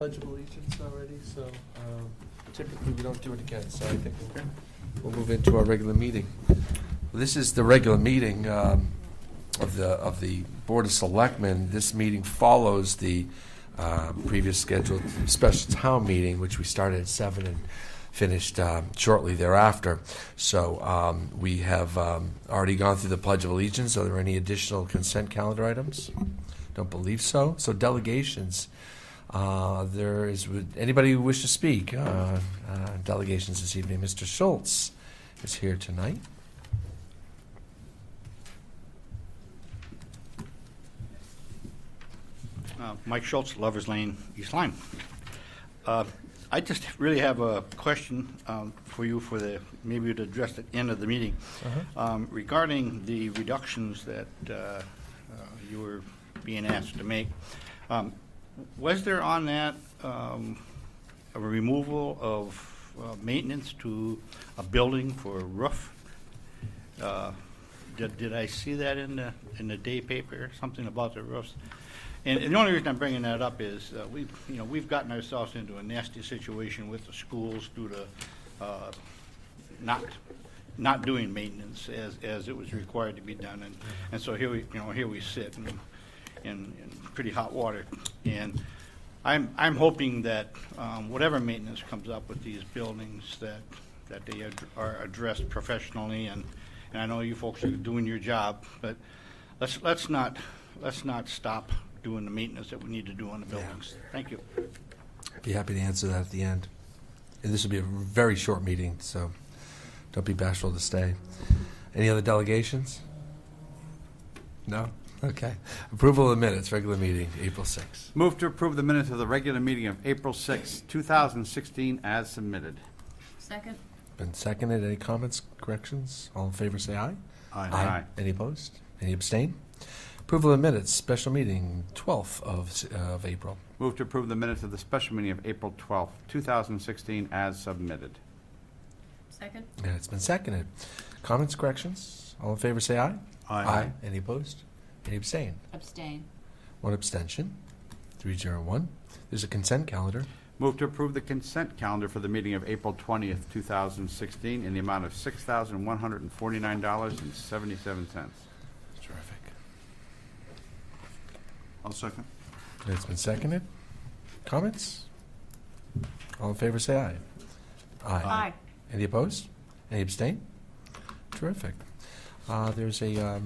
Pledge of Allegiance already, so typically we don't do it again, so I think we'll move into our regular meeting. This is the regular meeting of the Board of Selectmen. This meeting follows the previous scheduled special town meeting, which we started at 7 and finished shortly thereafter. So we have already gone through the Pledge of Allegiance. Are there any additional consent calendar items? Don't believe so. So delegations. Would anybody wish to speak? Delegations this evening. Mr. Schultz is here tonight. Mike Schultz, Lovers Lane, East Lyme. I just really have a question for you maybe to address at the end of the meeting regarding the reductions that you were being asked to make. Was there on that a removal of maintenance to a building for a roof? Did I see that in the day paper or something about the roofs? And the only reason I'm bringing that up is we've gotten ourselves into a nasty situation with the schools due to not doing maintenance as it was required to be done, and so here we sit in pretty hot water, and I'm hoping that whatever maintenance comes up with these buildings that they are addressed professionally, and I know you folks are doing your job, but let's not stop doing the maintenance that we need to do on the buildings. Yeah. Thank you. I'd be happy to answer that at the end. And this will be a very short meeting, so don't be bashful to stay. Any other delegations? No? Okay. Approval of the minutes, regular meeting, April 6th. Move to approve the minutes of the regular meeting of April 6, 2016 as submitted. Second. Been seconded. Any comments, corrections? All in favor say aye. Aye. Any opposed? Any abstain? Approval of the minutes, special meeting, 12th of April. Move to approve the minutes of the special meeting of April 12, 2016 as submitted. Second. And it's been seconded. Comments, corrections? All in favor say aye. Aye. Any opposed? Any abstain? Abstain. One abstention. 301. There's a consent calendar. Move to approve the consent calendar for the meeting of April 20th, 2016 in the amount of $6,149.77. Terrific. I'll second. It's been seconded. Comments? All in favor say aye. Aye. Any opposed? Any abstain? Terrific. There's a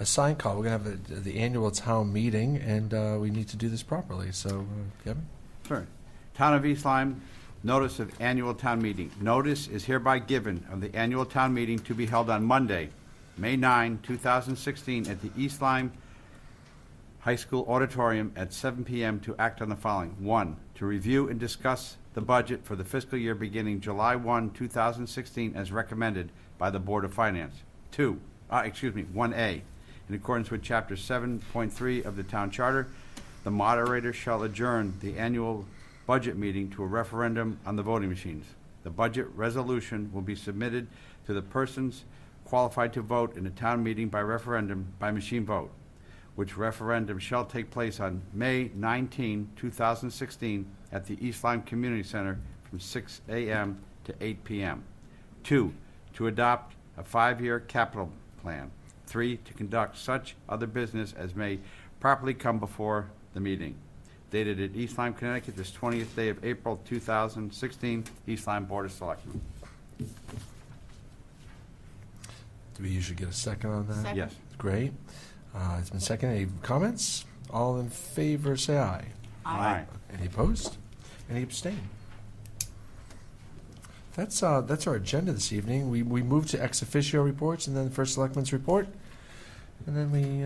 sign call. We're going to have the annual town meeting, and we need to do this properly. So, Kevin? Sure. Town of East Lyme, notice of annual town meeting. Notice is hereby given of the annual town meeting to be held on Monday, May 9, 2016 at the East Lyme High School Auditorium at 7 p.m. to act on the following. 1, to review and discuss the budget for the fiscal year beginning July 1, 2016 as recommended by the Board of Finance. 1A, in accordance with Chapter 7.3 of the Town Charter, the moderator shall adjourn the annual budget meeting to a referendum on the voting machines. The budget resolution will be submitted to the persons qualified to vote in a town meeting by referendum by machine vote, which referendum shall take place on May 19, 2016 at the East Lyme Community Center from 6 a.m. to 8 p.m. 2, to adopt a 5-year capital plan. 3, to conduct such other business as may properly come before the meeting. Dated at East Lyme, Connecticut, this 20th day of April 2016, East Lyme Board of Selectmen. Do we usually get a second on that? Second. Yes. Great. It's been seconded. Any comments? All in favor say aye. Aye. Any opposed? Any abstain? That's our agenda this evening. We move to ex officio reports, and then the first selectman's report, and then we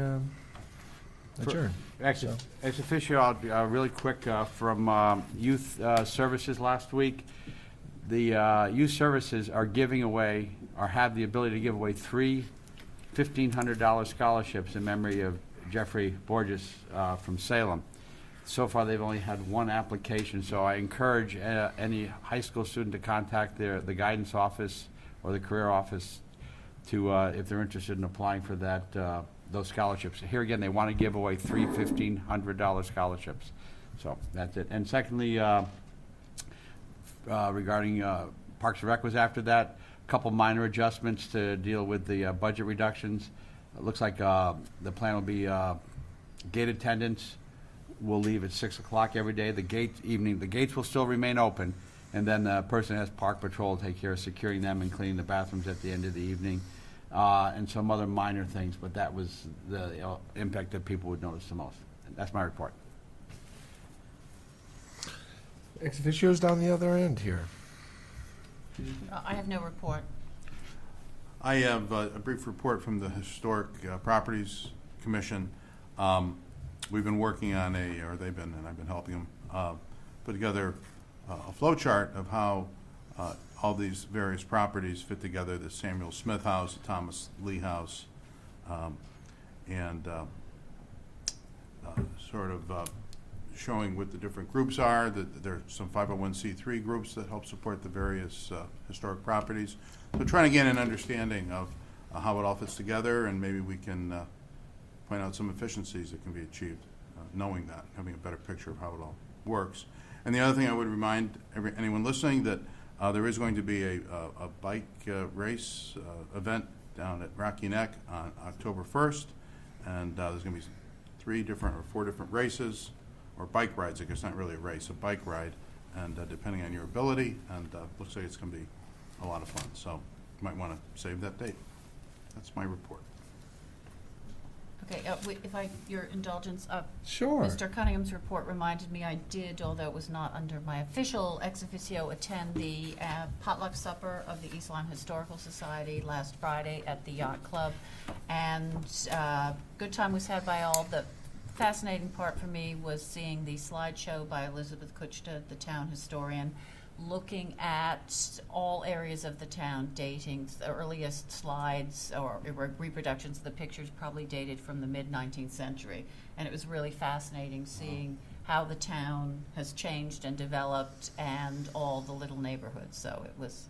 adjourn. Ex officio, I'll be really quick from Youth Services last week. The Youth Services are giving away, or have the ability to give away 3 $1,500 scholarships in memory of Jeffrey Borges from Salem. So far, they've only had 1 application, so I encourage any high school student to contact the guidance office or the career office to, if they're interested in applying for those scholarships. Here again, they want to give away 3 $1,500 scholarships. So that's it. And secondly, regarding Parks and Rec was after that, a couple minor adjustments to deal with the budget reductions. It looks like the plan will be gate attendance will leave at 6 o'clock every day. The gates will still remain open, and then the person who has park patrol will take care of securing them and cleaning the bathrooms at the end of the evening, and some other minor things, but that was the impact that people would notice the most. That's my report. Ex officio's down the other end here. I have no report. I have a brief report from the Historic Properties Commission. We've been working on they've been, and I've been helping them, put together a flow chart of how all these various properties fit together, the Samuel Smith House, the Thomas Lee House, and sort of showing what the different groups are. That there are some 501c3 groups that help support the various historic properties. So trying to get an understanding of how it all fits together, and maybe we can point out some efficiencies that can be achieved, knowing that, having a better picture of how it all works. And the other thing I would remind anyone listening that there is going to be a bike race event down at Rocky Neck on October 1st, and there's going to be 4 different races, or bike rides. I guess not really a race, a bike ride, and depending on your ability, and looks like it's going to be a lot of fun. So you might want to save that date. That's my report. Okay, your indulgence, Sure. Mr. Cunningham's report reminded me I did, although it was not under my official ex officio, attend the potluck supper of the East Lyme Historical Society last Friday at the Yacht Club, and good time was had by all. The fascinating part for me was seeing the slideshow by Elizabeth Kuchta, the town historian, looking at all areas of the town, dating the earliest slides or reproductions of the pictures probably dated from the mid-19th century. And it was really fascinating seeing how the town has changed and developed, and all the little neighborhoods. So it was,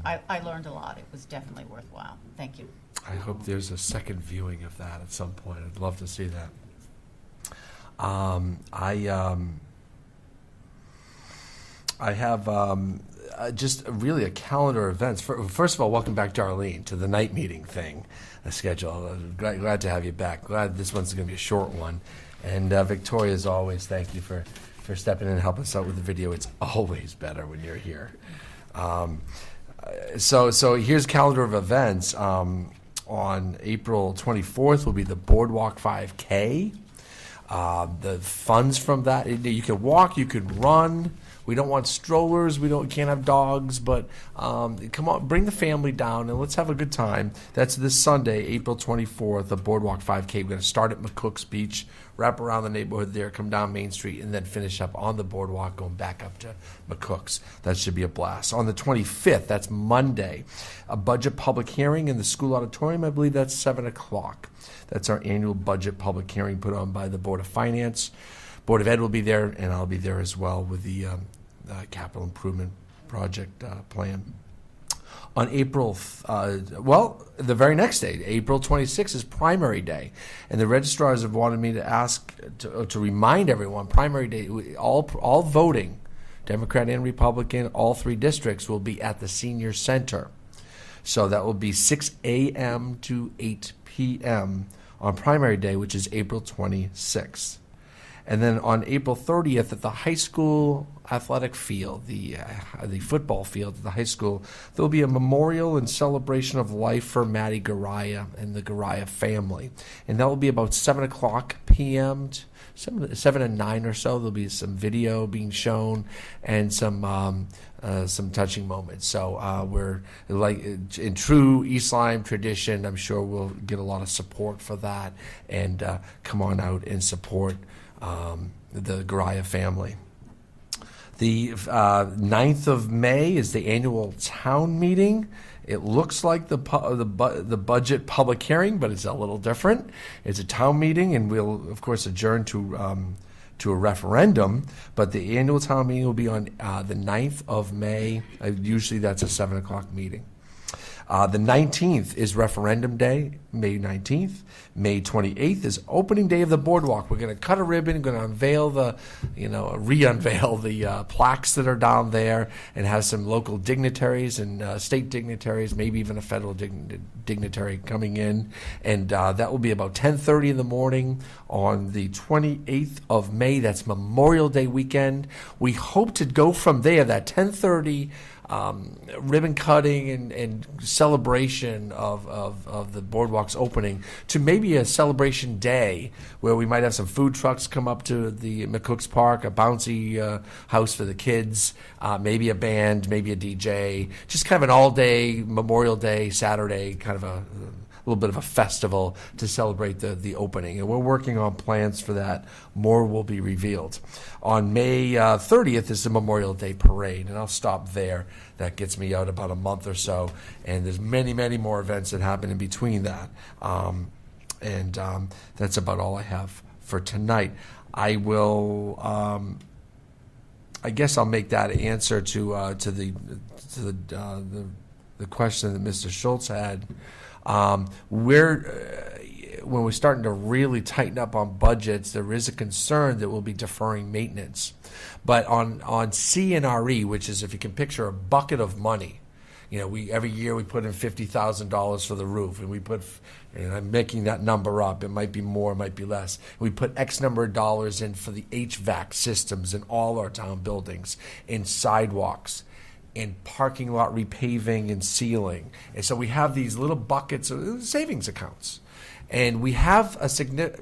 I learned a lot. It was definitely worthwhile. Thank you. I hope there's a second viewing of that at some point. I'd love to see that. I have just really a calendar of events. First of all, welcome back, Darlene, to the night meeting thing schedule. Glad to have you back. Glad this one's going to be a short one. And Victoria, as always, thank you for stepping in and helping us out with the video. It's always better when you're here. So here's calendar of events. On April 24th will be the Boardwalk 5K. The funds from that, you could walk, you could run. We don't want strollers. Can't have dogs, but come on, bring the family down and let's have a good time. That's this Sunday, April 24th, the Boardwalk 5K. We're going to start at McCook's Beach, wrap around the neighborhood there, come down Main Street, and then finish up on the boardwalk, going back up to McCook's. That should be a blast. On the 25th, that's Monday, a budget public hearing in the school auditorium. I believe that's 7 o'clock. That's our annual budget public hearing put on by the Board of Finance. Board of Ed will be there, and I'll be there as well with the capital improvement project plan. On the very next day, April 26th, is primary day. And the registrars have wanted me to ask, to remind everyone, primary day, all voting, Democrat and Republican, all 3 districts will be at the senior center. So that will be 6 a.m. to 8 p.m. on primary day, which is April 26th. And then on April 30th at the high school athletic field, the football field at the high school, there'll be a memorial and celebration of life for Maddie Garaya and the Garaya family. And that will be about 7 o'clock p.m., 7 and 9 or so. There'll be some video being shown and some touching moments. So we're, like, in true East Lyme tradition, I'm sure we'll get a lot of support for that, and come on out and support the Garaya family. The 9th of May is the annual town meeting. It looks like the budget public hearing, but it's a little different. It's a town meeting, and we'll, of course, adjourn to a referendum, but the annual town meeting will be on the 9th of May. Usually that's a 7 o'clock meeting. The 19th is referendum day, May 19th. May 28th is opening day of the boardwalk. We're going to cut a ribbon, going to unveil re-unveil the plaques that are down there, and have some local dignitaries and state dignitaries, maybe even a federal dignitary coming in. And that will be about 10:30 in the morning on the 28th of May. That's Memorial Day weekend. We hope to go from there, that 10:30 ribbon cutting and celebration of the boardwalk's opening, to maybe a celebration day where we might have some food trucks come up to the McCook's Park, a bouncy house for the kids, maybe a band, maybe a DJ, just kind of an all-day Memorial Day, Saturday, kind of a little bit of a festival to celebrate the opening. And we're working on plans for that. More will be revealed. On May 30th is the Memorial Day Parade, and I'll stop there. That gets me out about a month or so. And there's many, many more events that happen in between that. That's about all I have for tonight. I will, I guess I'll make that answer to the question that Mr. Schultz had. When we're starting to really tighten up on budgets, there is a concern that we'll be deferring maintenance. But on CNRE, which is, if you can picture a bucket of money, every year we put in $50,000 for the roof, and and I'm making that number up. It might be more, it might be less. We put X number of dollars in for the HVAC systems in all our town buildings, in sidewalks, in parking lot repaving and sealing. And so we have these little buckets of savings accounts. And we have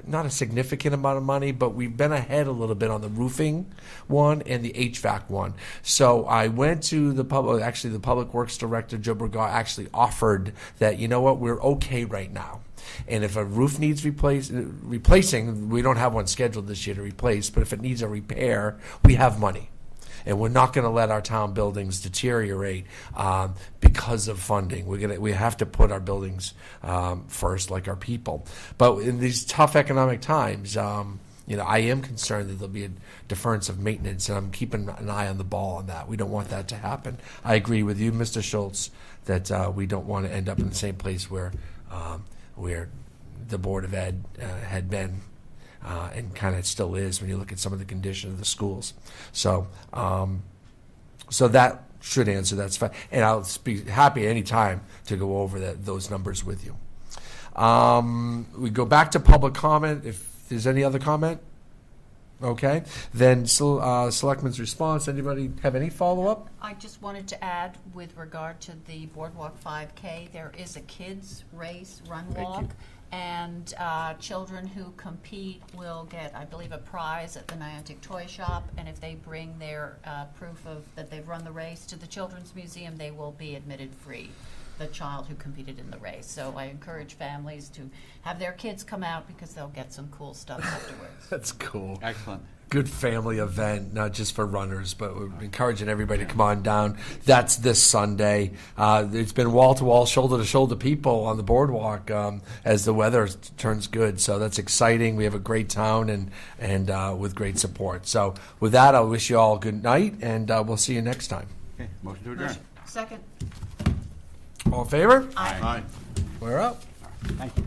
not a significant amount of money, but we've been ahead a little bit on the roofing one and the HVAC one. So I went to the Public Works Director, Joe Burgaw, actually offered that, we're okay right now. And if a roof needs replacing, we don't have one scheduled this year to replace, but if it needs a repair, we have money. And we're not going to let our town buildings deteriorate because of funding. We have to put our buildings first, like our people. But in these tough economic times, I am concerned that there'll be a deference of maintenance, and I'm keeping an eye on the ball on that. We don't want that to happen. I agree with you, Mr. Schultz, that we don't want to end up in the same place where the Board of Ed had been. And kind of still is when you look at some of the condition of the schools. So that should answer. That's fine. And I'll be happy any time to go over those numbers with you. We go back to public comment. If there's any other comment, okay. Then Selectmen's response. Anybody have any follow-up? I just wanted to add, with regard to the Boardwalk 5K, there is a kids race, run walk. And children who compete will get, I believe, a prize at the Niantic Toy Shop. And if they bring their proof of that they've run the race to the Children's Museum, they will be admitted free, the child who competed in the race. So I encourage families to have their kids come out, because they'll get some cool stuff afterwards. That's cool. Excellent. Good family event, not just for runners, but we're encouraging everybody to come on down. That's this Sunday. It's been wall-to-wall, shoulder-to-shoulder people on the boardwalk as the weather turns good. So that's exciting. We have a great town and with great support. So with that, I'll wish you all a good night, and we'll see you next time. Okay, motion to adjourn. Second. All in favor? Aye. Aye. We're up. Thank you.